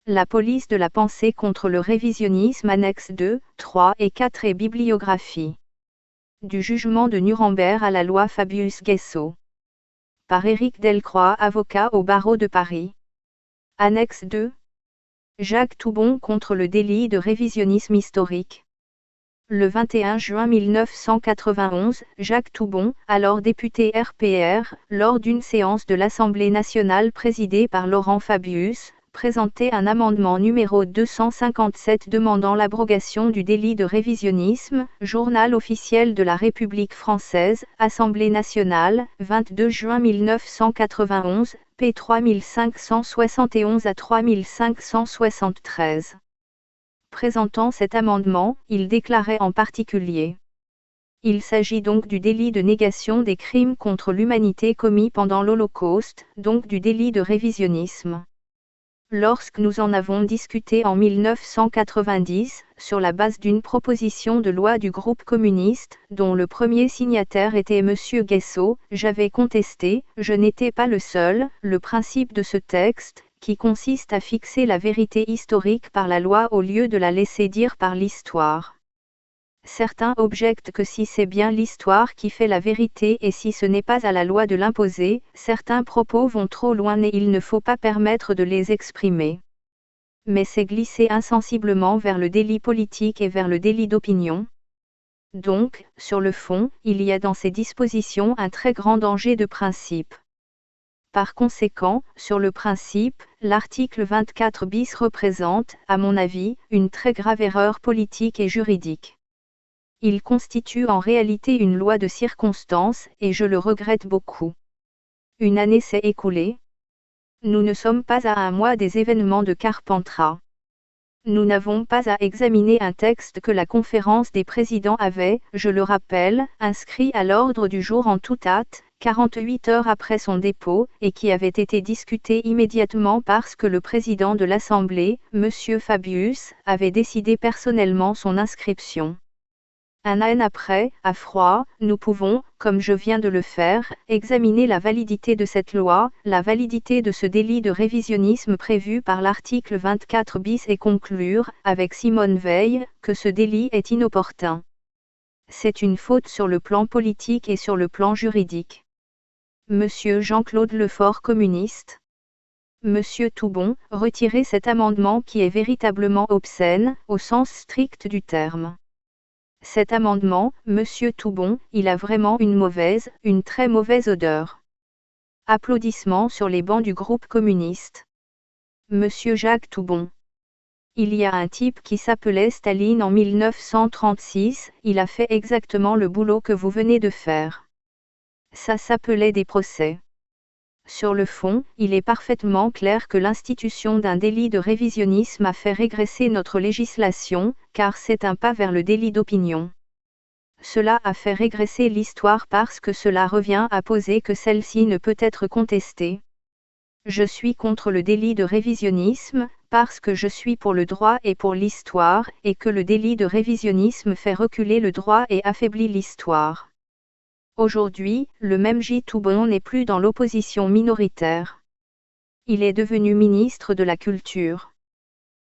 La police de la pensée contre le révisionnisme annexe 2, 3 et 4 et bibliographie. Du jugement de Nuremberg à la loi Fabius-Guessot. Par Éric Delcroix, avocat au barreau de Paris. Annexe 2. Jacques Toubon contre le délit de révisionnisme historique. Le 21 juin 1991, Jacques Toubon, alors député RPR, lors d'une séance de l'Assemblée nationale présidée par Laurent Fabius, présentait un amendement numéro 257 demandant l'abrogation du délit de révisionnisme, Journal officiel de la République française, Assemblée nationale, 22 juin 1991, p. 3571 à 3573. Présentant cet amendement, il déclarait en particulier: il s'agit donc du délit de négation des crimes contre l'humanité commis pendant l'Holocauste, donc du délit de révisionnisme. Lorsque nous en avons discuté en 1990, sur la base d'une proposition de loi du groupe communiste, dont le premier signataire était M. Guessot, j'avais contesté, je n'étais pas le seul, le principe de ce texte, qui consiste à fixer la vérité historique par la loi au lieu de la laisser dire par l'histoire. Certains objectent que si c'est bien l'histoire qui fait la vérité et si ce n'est pas à la loi de l'imposer, certains propos vont trop loin et il ne faut pas permettre de les exprimer. Mais c'est glisser insensiblement vers le délit politique et vers le délit d'opinion. Donc, sur le fond, il y a dans ces dispositions un très grand danger de principe. Par conséquent, sur le principe, l'article 24 bis représente, à mon avis, une très grave erreur politique et juridique. Il constitue en réalité une loi de circonstance, et je le regrette beaucoup. Une année s'est écoulée. Nous ne sommes pas à un mois des événements de Carpentras. Nous n'avons pas à examiner un texte que la conférence des présidents avait, je le rappelle, inscrit à l'ordre du jour en toute hâte, 48 heures après son dépôt, et qui avait été discuté immédiatement parce que le président de l'Assemblée, M. Fabius, avait décidé personnellement son inscription. Un an après, à froid, nous pouvons, comme je viens de le faire, examiner la validité de cette loi, la validité de ce délit de révisionnisme prévu par l'article 24 bis et conclure, avec Simone Veil, que ce délit est inopportun. C'est une faute sur le plan politique et sur le plan juridique. Monsieur Jean-Claude Lefort, communiste. Monsieur Toubon, retirez cet amendement qui est véritablement obscène, au sens strict du terme. Cet amendement, Monsieur Toubon, il a vraiment une très mauvaise odeur. Applaudissements sur les bancs du groupe communiste. Monsieur Jacques Toubon. Il y a un type qui s'appelait Staline en 1936, il a fait exactement le boulot que vous venez de faire. Ça s'appelait des procès. Sur le fond, il est parfaitement clair que l'institution d'un délit de révisionnisme a fait régresser notre législation, car c'est un pas vers le délit d'opinion. Cela a fait régresser l'histoire parce que cela revient à poser que celle-ci ne peut être contestée. Je suis contre le délit de révisionnisme, parce que je suis pour le droit et pour l'histoire, et que le délit de révisionnisme fait reculer le droit et affaiblit l'histoire. Aujourd'hui, le même J. Toubon n'est plus dans l'opposition minoritaire. Il est devenu ministre de la Culture.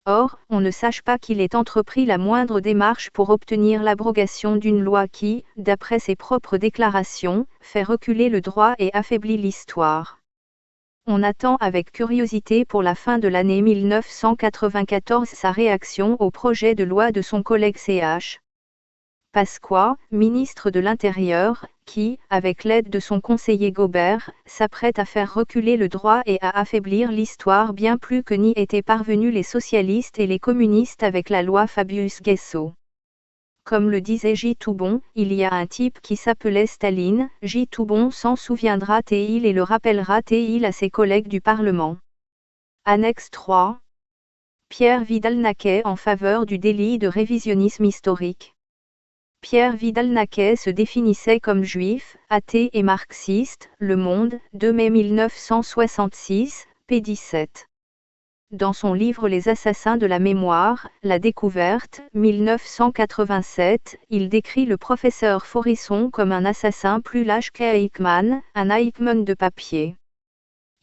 Or, on ne sache pas qu'il ait entrepris la moindre démarche pour obtenir l'abrogation d'une loi qui, d'après ses propres déclarations, fait reculer le droit et affaiblit l'histoire. On attend avec curiosité pour la fin de l'année 1994 sa réaction au projet de loi de son collègue Ch. Pasqua, ministre de l'Intérieur, qui, avec l'aide de son conseiller Gobert, s'apprête à faire reculer le droit et à affaiblir l'histoire bien plus que n'y étaient parvenus les socialistes et les communistes avec la loi Fabius-Guessot. Comme le disait J. Toubon, il y a un type qui s'appelait Staline, J. Toubon s'en souviendra-t-il et le rappellera-t-il à ses collègues du Parlement. Annexe 3. Pierre Vidal-Naquet en faveur du délit de révisionnisme historique. Pierre Vidal-Naquet se définissait comme juif, athée et marxiste, Le Monde, 2 mai 1966, p. 17. Dans son livre Les assassins de la mémoire, La découverte, 1987, il décrit le professeur Forisson comme un assassin plus lâche qu'Eichmann, un Eichmann de papier.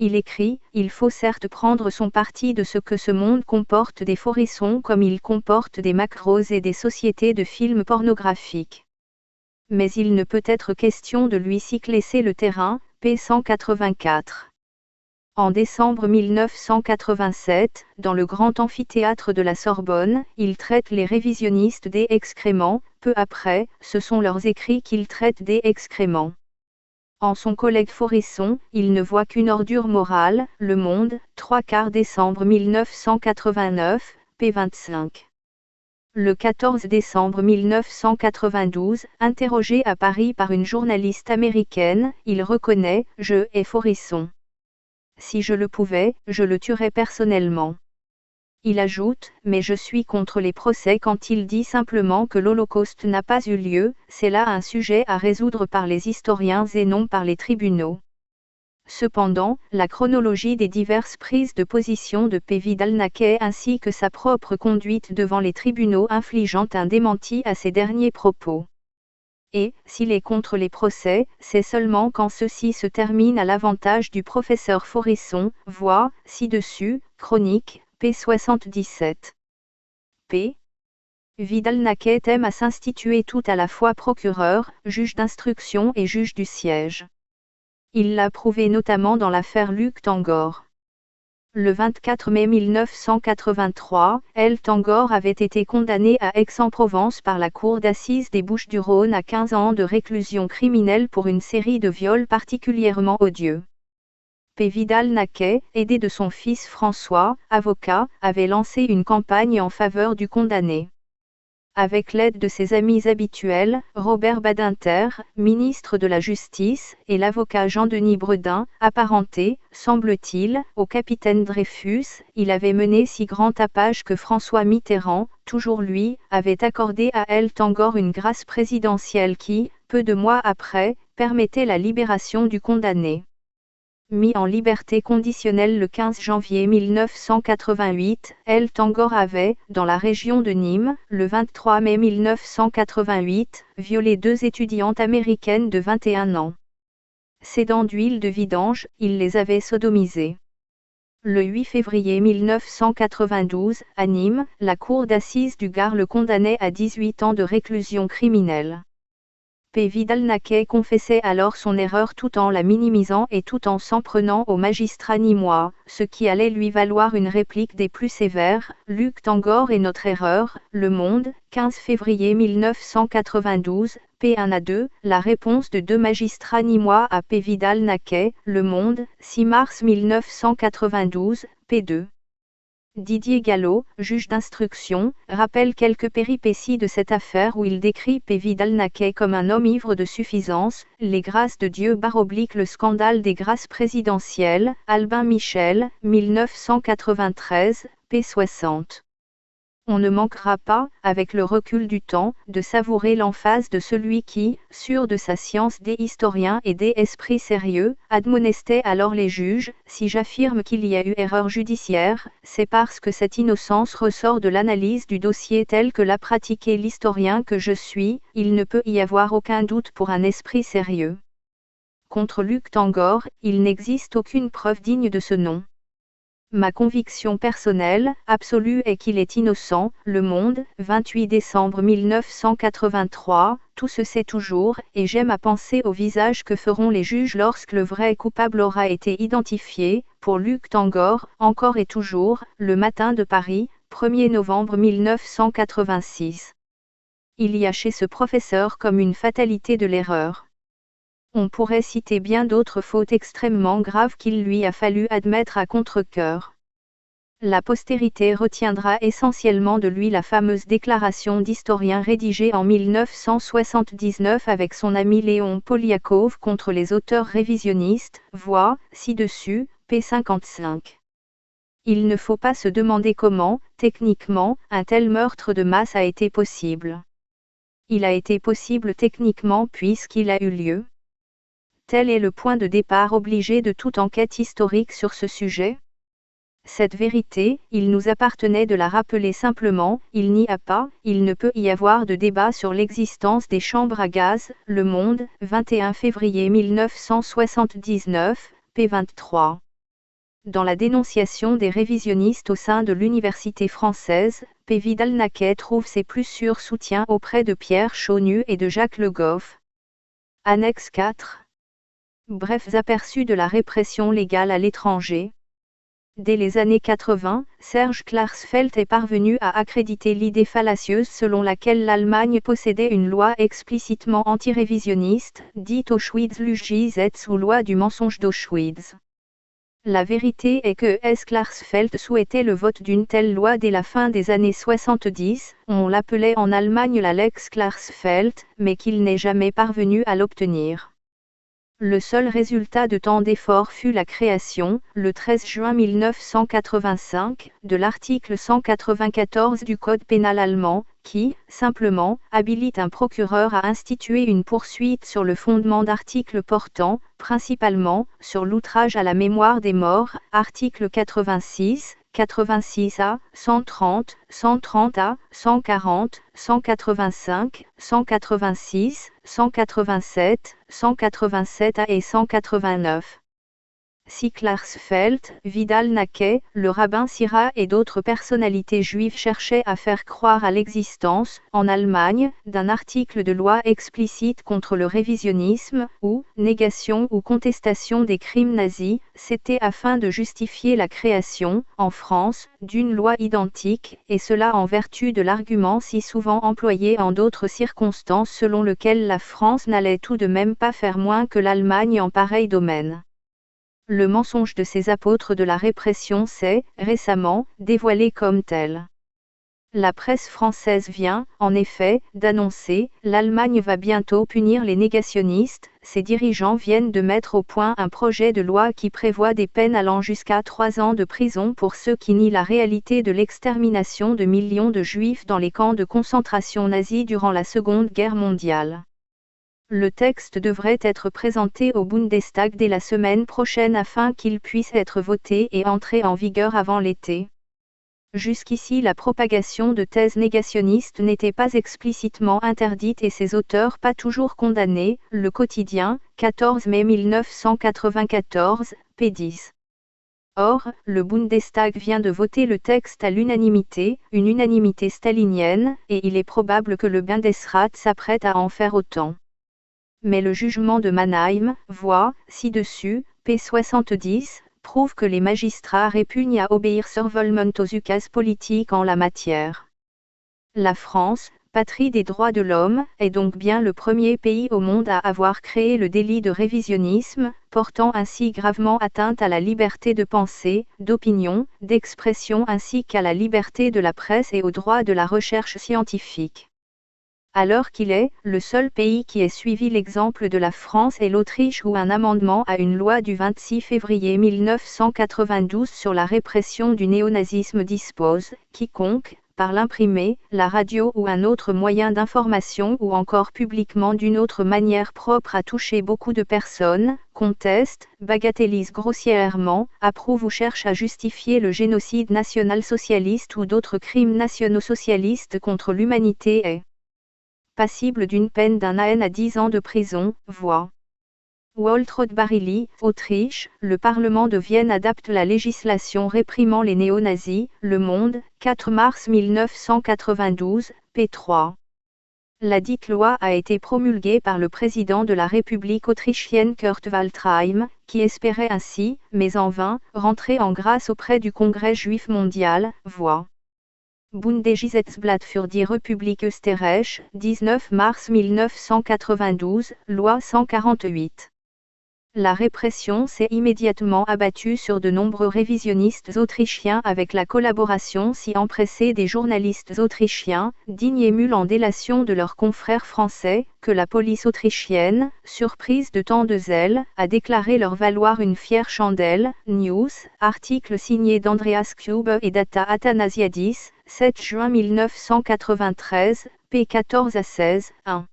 Il écrit, il faut certes prendre son parti de ce que ce monde comporte des forissons comme il comporte des macros et des sociétés de films pornographiques. Mais il ne peut être question de lui laisser le terrain, p. 184. En décembre 1987, dans le grand amphithéâtre de la Sorbonne, il traite les révisionnistes des excréments, peu après, ce sont leurs écrits qu'il traite des excréments. En son collègue Forisson, il ne voit qu'une ordure morale, Le Monde, 3/4 décembre 1989, p. 25. Le 14 décembre 1992, interrogé à Paris par une journaliste américaine, il reconnaît « Je hais Forisson. Si je le pouvais, je le tuerais personnellement. » Il ajoute « Mais je suis contre les procès quand il dit simplement que l'Holocauste n'a pas eu lieu, c'est là un sujet à résoudre par les historiens et non par les tribunaux. » Cependant, la chronologie des diverses prises de position de P. Vidal-Naquet ainsi que sa propre conduite devant les tribunaux infligeant un démenti à ces derniers propos. Et, s'il est contre les procès, c'est seulement quand ceux-ci se terminent à l'avantage du professeur Forisson, vois, ci-dessus, chronique, p. 77. P. Vidal-Naquet aime à s'instituer tout à la fois procureur, juge d'instruction et juge du siège. Il l'a prouvé notamment dans l'affaire Luc Tangor. Le 24 mai 1983, L. Tangor avait été condamné à Aix-en-Provence par la cour d'assises des Bouches-du-Rhône à 15 ans de réclusion criminelle pour une série de viols particulièrement odieux. P. Vidal-Naquet, aidé de son fils François, avocat, avait lancé une campagne en faveur du condamné. Avec l'aide de ses amis habituels, Robert Badinter, ministre de la Justice, et l'avocat Jean-Denis Bredin, apparenté, semble-t-il, au capitaine Dreyfus, il avait mené si grand tapage que François Mitterrand, toujours lui, avait accordé à L. Tangor une grâce présidentielle qui, peu de mois après, permettait la libération du condamné. Mis en liberté conditionnelle le 15 janvier 1988, L. Tangor avait, dans la région de Nîmes, le 23 mai 1988, violé 2 étudiantes américaines de 21 ans. S'aidant d'huile de vidange, il les avait sodomisées. Le 8 février 1992, à Nîmes, la cour d'assises du Gard le condamnait à 18 ans de réclusion criminelle. P. Vidal-Naquet confessait alors son erreur tout en la minimisant et tout en s'en prenant au magistrat nîmois, ce qui allait lui valoir une réplique des plus sévères, Luc Tangor et notre erreur, Le Monde, 15 février 1992, p1-2, la réponse de 2 magistrats nîmois à P. Vidal-Naquet, Le Monde, 6 mars 1992, p2. Didier Gallo, juge d'instruction, rappelle quelques péripéties de cette affaire où il décrit P. Vidal-Naquet comme un homme ivre de suffisance, les grâces de Dieu / le scandale des grâces présidentielles, Albin Michel, 1993, p. 60. On ne manquera pas, avec le recul du temps, de savourer l'emphase de celui qui, sûr de sa science des historiens et des esprits sérieux, admonestait alors les juges, si j'affirme qu'il y a eu erreur judiciaire, c'est parce que cette innocence ressort de l'analyse du dossier tel que l'a pratiqué l'historien que je suis, il ne peut y avoir aucun doute pour un esprit sérieux. Contre Luc Tangor, il n'existe aucune preuve digne de ce nom. Ma conviction personnelle, absolue est qu'il est innocent, Le Monde, 28 décembre 1983, tout se sait toujours, et j'aime à penser au visage que feront les juges lorsque le vrai coupable aura été identifié, pour Luc Tangor, encore et toujours, Le Matin de Paris, 1er novembre 1986. Il y a chez ce professeur comme une fatalité de l'erreur. On pourrait citer bien d'autres fautes extrêmement graves qu'il lui a fallu admettre à contre-cœur. La postérité retiendra essentiellement de lui la fameuse déclaration d'historien rédigée en 1979 avec son ami Léon Poliakov contre les auteurs révisionnistes, vois, ci-dessus, p. 55. Il ne faut pas se demander comment, techniquement, un tel meurtre de masse a été possible. Il a été possible techniquement puisqu'il a eu lieu. Tel est le point de départ obligé de toute enquête historique sur ce sujet. Cette vérité, il nous appartenait de la rappeler simplement, il n'y a pas, il ne peut y avoir de débat sur l'existence des chambres à gaz, Le Monde, 21 février 1979, p. 23. dans la dénonciation des révisionnistes au sein de l'université française, P. Vidal-Naquet trouve ses plus sûrs soutiens auprès de Pierre Chaunu et de Jacques Le Goff. Annexe 4. Brefs aperçus de la répression légale à l'étranger. Dès les années 80, Serge Klarsfeld est parvenu à accréditer l'idée fallacieuse selon laquelle l'Allemagne possédait une loi explicitement anti-révisionniste, dite Auschwitz-Lügengesetz ou loi du mensonge d'Auschwitz. La vérité est que S. Klarsfeld souhaitait le vote d'une telle loi dès la fin des années 70, on l'appelait en Allemagne la Lex Klarsfeld, mais qu'il n'est jamais parvenu à l'obtenir. Le seul résultat de tant d'efforts fut la création, le 13 juin 1985, de l'article 194 du Code pénal allemand, qui, simplement, habilite un procureur à instituer une poursuite sur le fondement d'articles portant, principalement, sur l'outrage à la mémoire des morts, article 86, 86A, 130, 130A, 140, 185, 186, 187, 187A et 189. Si Klarsfeld, Vidal-Naquet, le rabbin Sira et d'autres personnalités juives cherchaient à faire croire à l'existence, en Allemagne, d'un article de loi explicite contre le révisionnisme, ou négation ou contestation des crimes nazis, c'était afin de justifier la création, en France, d'une loi identique, et cela en vertu de l'argument si souvent employé en d'autres circonstances selon lequel la France n'allait tout de même pas faire moins que l'Allemagne en pareil domaine. Le mensonge de ces apôtres de la répression s'est, récemment, dévoilé comme tel. La presse française vient, en effet, d'annoncer « L'Allemagne va bientôt punir les négationnistes », ses dirigeants viennent de mettre au point un projet de loi qui prévoit des peines allant jusqu'à 3 ans de prison pour ceux qui nient la réalité de l'extermination de millions de juifs dans les camps de concentration nazis durant la Seconde Guerre mondiale. Le texte devrait être présenté au Bundestag dès la semaine prochaine afin qu'il puisse être voté et entrer en vigueur avant l'été. Jusqu'ici la propagation de thèses négationnistes n'était pas explicitement interdite et ses auteurs pas toujours condamnés, Le Quotidien, 14 mai 1994, p. 10. Or, le Bundestag vient de voter le texte à l'unanimité, une unanimité stalinienne, et il est probable que le Bundesrat s'apprête à en faire autant. Mais le jugement de Mannheim, voit, ci-dessus, p. 70, prouve que les magistrats répugnent à obéir survollement aux ukases politiques en la matière. La France, patrie des droits de l'homme, est donc bien le premier pays au monde à avoir créé le délit de révisionnisme, portant ainsi gravement atteinte à la liberté de pensée, d'opinion, d'expression ainsi qu'à la liberté de la presse et au droit de la recherche scientifique. Alors qu'il est, le seul pays qui ait suivi l'exemple de la France et l'Autriche où un amendement à une loi du 26 février 1992 sur la répression du néonazisme dispose, quiconque, par l'imprimé, la radio ou un autre moyen d'information ou encore publiquement d'une autre manière propre à toucher beaucoup de personnes, conteste, bagatellise grossièrement, approuve ou cherche à justifier le génocide national-socialiste ou d'autres crimes nationaux-socialistes contre l'humanité est passible d'une peine d'1 an à 10 ans de prison, voit. Waltraud Barilli, Autriche, le Parlement de Vienne adapte la législation réprimant les néo-nazis, Le Monde, 4 mars 1992, p. 3. La dite loi a été promulguée par le président de la République autrichienne Kurt Waldheim, qui espérait ainsi, mais en vain, rentrer en grâce auprès du Congrès juif mondial, voit. Bundesgesetzblatt für die Republik Österreich, 19 mars 1992, loi 148. La répression s'est immédiatement abattue sur de nombreux révisionnistes autrichiens avec la collaboration si empressée des journalistes autrichiens, dignes émules en délation de leurs confrères français, que la police autrichienne, surprise de tant de zèle, a déclaré leur valoir une fière chandelle. News, article signé d'Andreas Kube et d'Atta Athanasiadis, 7 juin 1993, p. 14 à 16, 1.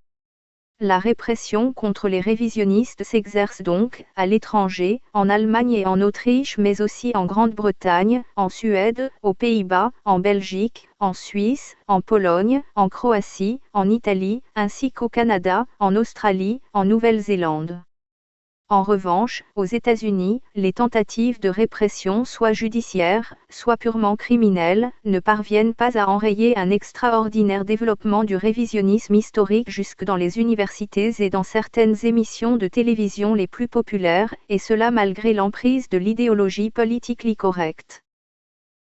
La répression contre les révisionnistes s'exerce donc, à l'étranger, en Allemagne et en Autriche mais aussi en Grande-Bretagne, en Suède, aux Pays-Bas, en Belgique, en Suisse, en Pologne, en Croatie, en Italie, ainsi qu'au Canada, en Australie, en Nouvelle-Zélande. En revanche, aux États-Unis, les tentatives de répression soit judiciaires, soit purement criminelles, ne parviennent pas à enrayer un extraordinaire développement du révisionnisme historique jusque dans les universités et dans certaines émissions de télévision les plus populaires, et cela malgré l'emprise de l'idéologie politically correcte.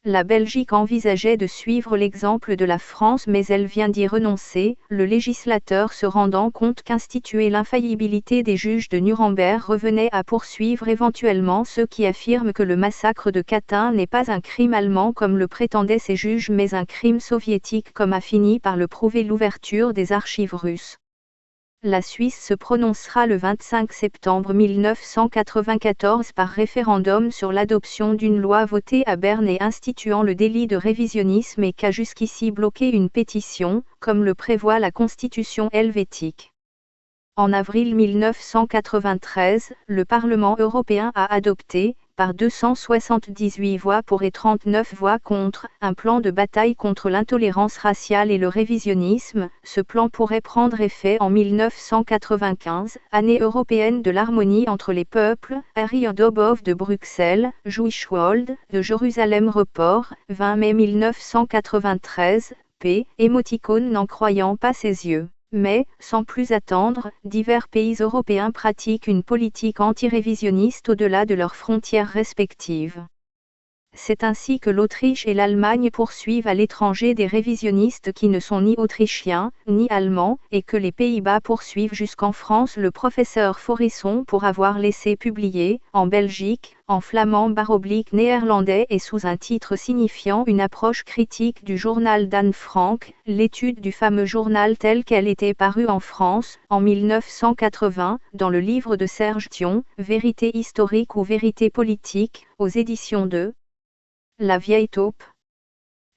La Belgique envisageait de suivre l'exemple de la France mais elle vient d'y renoncer, le législateur se rendant compte qu'instituer l'infaillibilité des juges de Nuremberg revenait à poursuivre éventuellement ceux qui affirment que le massacre de Katyn n'est pas un crime allemand comme le prétendaient ces juges mais un crime soviétique comme a fini par le prouver l'ouverture des archives russes. La Suisse se prononcera le 25 septembre 1994 par référendum sur l'adoption d'une loi votée à Berne et instituant le délit de révisionnisme et qu'a jusqu'ici bloqué une pétition, comme le prévoit la Constitution helvétique. En avril 1993, le Parlement européen a adopté, par 278 voix pour et 39 voix contre, un plan de bataille contre l'intolérance raciale et le révisionnisme. Ce plan pourrait prendre effet en 1995, année européenne de l'harmonie entre les peuples, Ariadobov de Bruxelles, Jouischwald, de Jérusalem Report, 20 mai 1993, p. émoticône n'en croyant pas ses yeux. Mais, sans plus attendre, divers pays européens pratiquent une politique anti-révisionniste au-delà de leurs frontières respectives. C'est ainsi que l'Autriche et l'Allemagne poursuivent à l'étranger des révisionnistes qui ne sont ni autrichiens, ni allemands, et que les Pays-Bas poursuivent jusqu'en France le professeur Forisson pour avoir laissé publier, en Belgique, en flamand baroblique néerlandais et sous un titre signifiant une approche critique du journal d'Anne Frank, l'étude du fameux journal tel qu'elle était parue en France, en 1980, dans le livre de Serge Thion, Vérité historique ou vérité politique, aux éditions de La Vieille Taupe.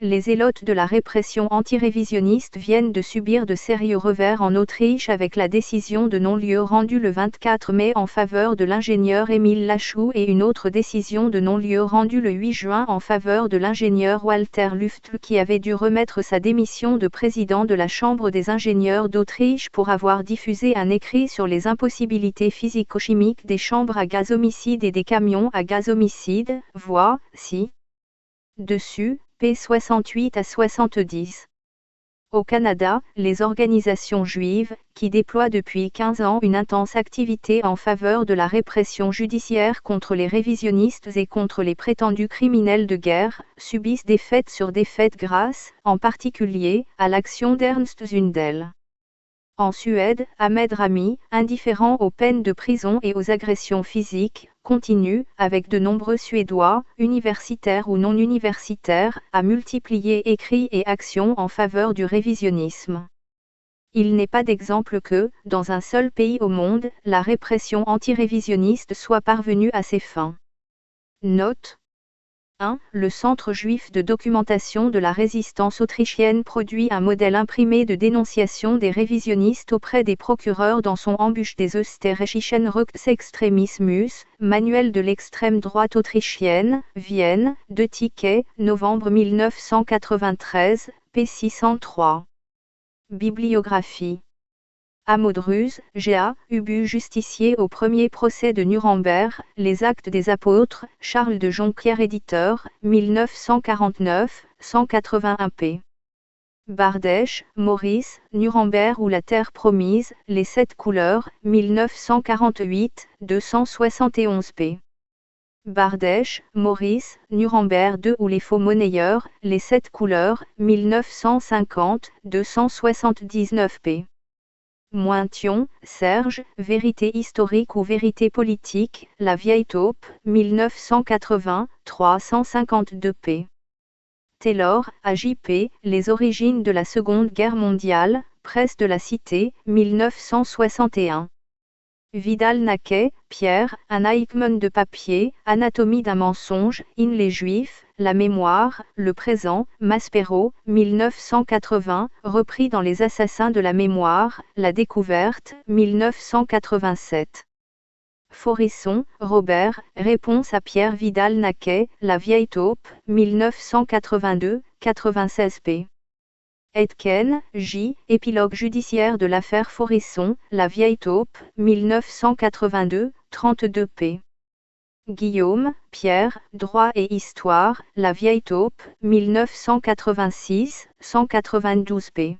Les zélotes de la répression antirévisionniste viennent de subir de sérieux revers en Autriche avec la décision de non-lieu rendue le 24 mai en faveur de l'ingénieur Émile Lachoux et une autre décision de non-lieu rendue le 8 juin en faveur de l'ingénieur Walter Lüftl qui avait dû remettre sa démission de président de la Chambre des ingénieurs d'Autriche pour avoir diffusé un écrit sur les impossibilités physico-chimiques des chambres à gaz homicide et des camions à gaz homicide, voix, ci. Dessus, p. 68 à 70. Au Canada, les organisations juives, qui déploient depuis 15 ans une intense activité en faveur de la répression judiciaire contre les révisionnistes et contre les prétendus criminels de guerre, subissent défaite sur défaite grâce, en particulier, à l'action d'Ernst Zundel. En Suède, Ahmed Rami, indifférent aux peines de prison et aux agressions physiques, continue, avec de nombreux Suédois, universitaires ou non universitaires, à multiplier écrits et actions en faveur du révisionnisme. Il n'est pas d'exemple que, dans un seul pays au monde, la répression antirévisionniste soit parvenue à ses fins. Note 1. Le Centre juif de documentation de la résistance autrichienne produit un modèle imprimé de dénonciation des révisionnistes auprès des procureurs dans son Embûche des österreichischen Rechtsextremismus, manuel de l'extrême droite autrichienne, Vienne, 2 tickets, novembre 1993, p. 603. Bibliographie. Amodruz, G.A., Ubu justicier au premier procès de Nuremberg, Les Actes des Apôtres, Charles de Jonquière éditeur, 1949, 181 p. Bardèche, Maurice, Nuremberg ou la Terre promise, Les 7 couleurs, 1948, 271 p. Bardèche, Maurice, Nuremberg 2 ou Les faux monnayeurs, Les 7 couleurs, 1950, 279 p. Mointion, Serge, Vérité historique ou vérité politique, La Vieille Taupe, 1980, 352 p. Taylor, A.J.P., Les origines de la Seconde Guerre mondiale, Presse de la Cité, 1961. Vidal-Naquet, Pierre, Un Eichmann de papier, Anatomie d'un mensonge, In les Juifs, La mémoire, le présent, Maspero, 1980, repris dans Les Assassins de la mémoire, La découverte, 1987. Forisson, Robert, Réponse à Pierre Vidal-Naquet, La Vieille Taupe, 1982, 96 p. Aitken, J. Épilogue judiciaire de l'affaire Forisson, La Vieille Taupe, 1982, 32 p. Guillaume, Pierre, Droit et Histoire, La Vieille Taupe, 1986, 192 p.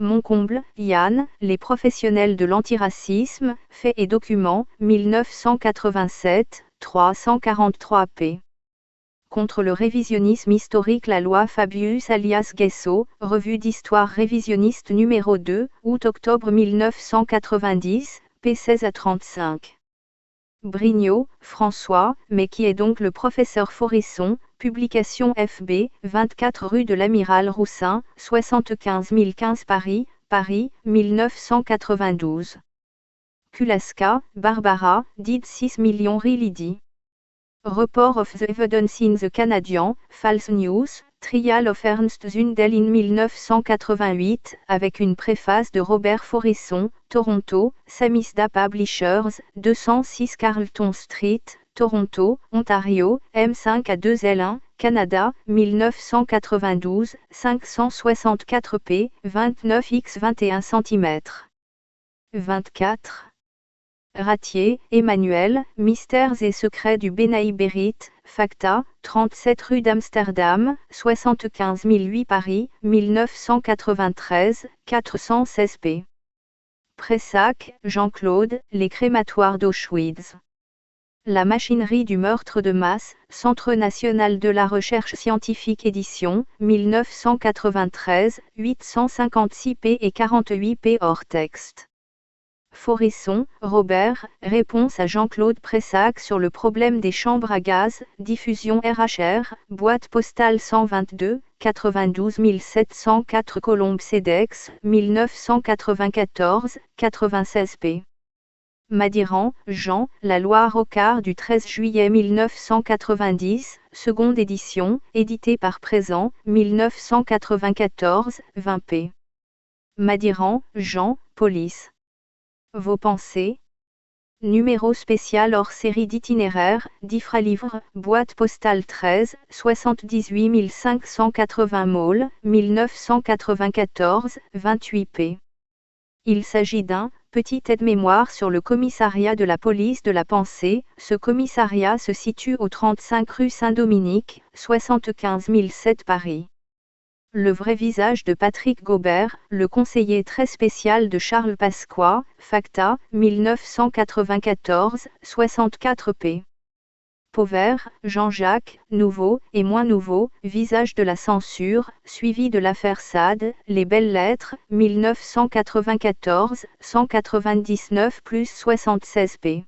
Moncomble, Yann, Les professionnels de l'antiracisme, Faits et documents, 1987, 343 p. Contre le révisionnisme historique, la loi Fabius alias Guesso, Revue d'histoire révisionniste numéro 2, août-octobre 1990, p. 16 à 35. Brignot, François, mais qui est donc le professeur Forisson, publication FB, 24 rue de l'Amiral Roussin, 75 015 Paris, Paris, 1992. Kulaska, Barbara, did 6 millions Lydie. Report of the Evidence in the Canadian, False News, Trial of Ernst Zundel in 1988, avec une préface de Robert Forisson, Toronto, Samizdat Publishers, 206 Carleton Street, Toronto, Ontario, M5 à 2L1, Canada, 1992, 564 p. 29 x 21 cm. 24. Ratier, Emmanuel, Mystères et secrets du Benaï Bérite, Facta, 37 rue d'Amsterdam, 75 008 Paris, 1993, 416 p. Pressac, Jean-Claude, Les crématoires d'Auschwitz. La machinerie du meurtre de masse, Centre national de la recherche scientifique édition, 1993, 856 p. et 48 p. hors texte. Forisson, Robert, réponse à Jean-Claude Pressac sur le problème des chambres à gaz, diffusion RHR, boîte postale 122, 92 704 Colombe-Cedex, 1994, 96 p. Madiran, Jean, La loi Rocard du 13 juillet 1990, seconde édition, édité par Présent, 1994, 20 p. Madiran, Jean, Police. Vos pensées. Numéro spécial hors série d'itinéraire, d'Ifralivre, boîte postale 13, 78 580 Maule, 1994, 28 p. Il s'agit d'un petit aide-mémoire sur le commissariat de la police de la pensée. Ce commissariat se situe au 35 rue Saint-Dominique, 75 007 Paris. Le vrai visage de Patrick Gaubert, le conseiller très spécial de Charles Pasqua, Facta, 1994, 64 p. Pauvert, Jean-Jacques, nouveau et moins nouveau, visage de la censure, suivi de l'affaire Sade, Les belles lettres, 1994, 199 plus 76 p.